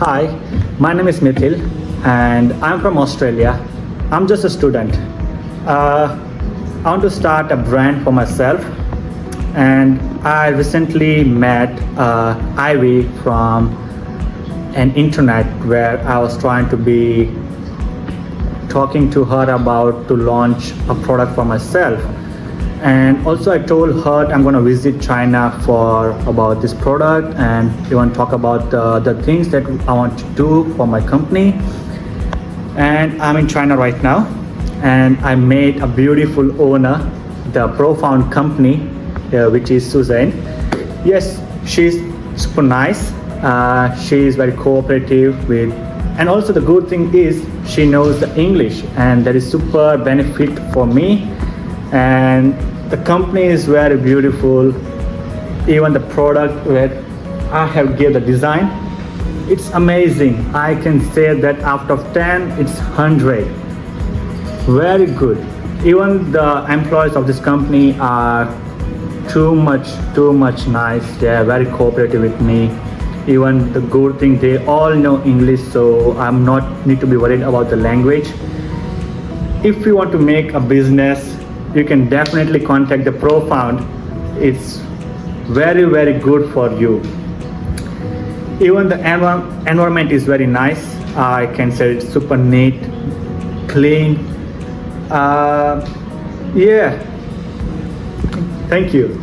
Hi, my name is Mithil and I'm from Australia. I'm just a student. I want to start a brand for myself and I recently met Ivy from an internet where I was trying to be talking to her about to launch a product for myself. And also I told her I'm going to visit China for about this product and we want to talk about the things that I want to do for my company. And I'm in China right now and I met a beautiful owner, the Profound company, which is Suzanne. Yes, she's super nice. She is very cooperative with, and also the good thing is she knows the English and that is super benefit for me. And the company is very beautiful. Even the product that I have gave the design, it's amazing. I can say that out of 10 it's 100. Very good. Even the employees of this company are too much nice. They are very cooperative with me. Even the good thing, they all know English, so I'm not need to be worried about the language. If you want to make a business, you can definitely contact the Profound. It's very good for you. Even the environment is very nice. I can say it's super neat, clean. Yeah, thank you.